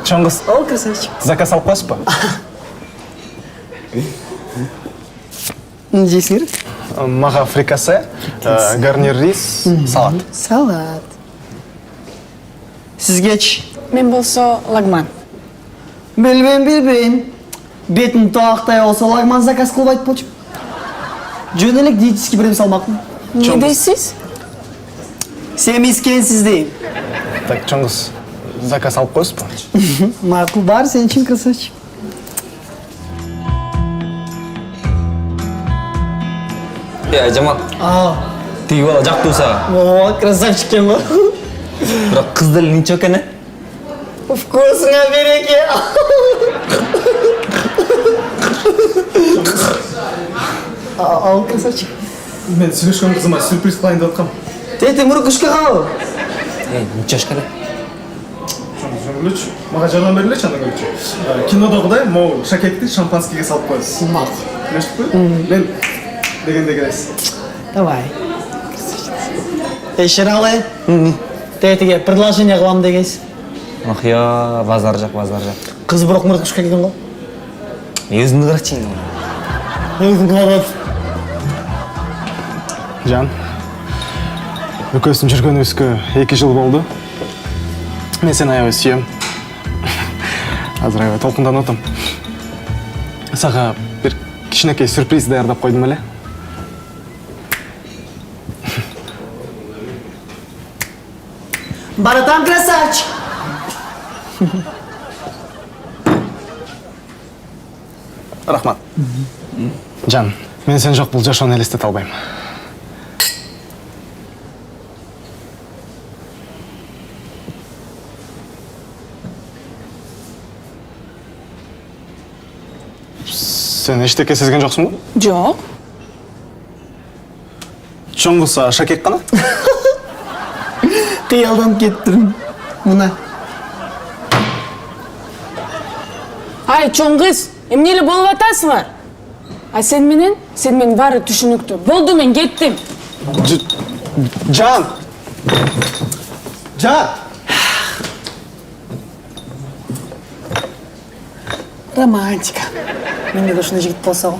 Чоңгыз, О, красавчик. заказ алып қойсыз ба? Не жейсіңдер? Маға фрикасе, гарнир рис, салат. Салат. Сізгеч? Мен болсо лагман. Білбейм. Бетін тоқтай олса лагман заказ қылбайт болчу. Жөн элек диетический бірем салмақпын. Не дейсіз? Семейскенсіз дейм. Так, Чоңгыз, заказ алып қойсыз ба? Мақұл бар, сен үшін красавчик. Жамал, тиги бала жактуу сага. О, красавчик екен ғой. Бирок кыз деле ниче экен, Вкусыңа береке. Ал, красавчик. Мен сөйлешкен қызыма сюрприз қылайын деп жатқам. Тетің ұрқышқа қау. Ниче экен? Жөңгіліч, маға жардам берілечі ана көрчі. Кинодағыдай, моу шакекті шампанскийге салып қойыз. Мақұл. Нешті қой? Мен дегенде келесіз. Давай. Шыралы. Тетіге предложение қылам дегенсіз. Ах я, базар жак. Қыз бұрық мұрқышқа келген ғой. Өзүңдү карачы. Өзің қалады. Жан, өкөстің жүргенімізге 2 жыл болды. Мен сен аябай сүйем. Азыр аябай толқындан отым. Саға бір кішінекей сюрприз даярдап қойдым әле. Баратан красавчик. Рахмат. Жан, мен сен жоқ бұл жашауын елестете албайым. Сен ештеке сезген жоқсың ба? Жоқ. Чоңғыса шакек қана? Қиялданып кетіп тұрмын. Мұна. Ай, чоңғыз, эмнеле болуп атасыңар? Сен менен баары түшүнүктүү. Болду, мен кеттим. Жан! Жан! Романтика. Менде де ушундай жигит болсо го.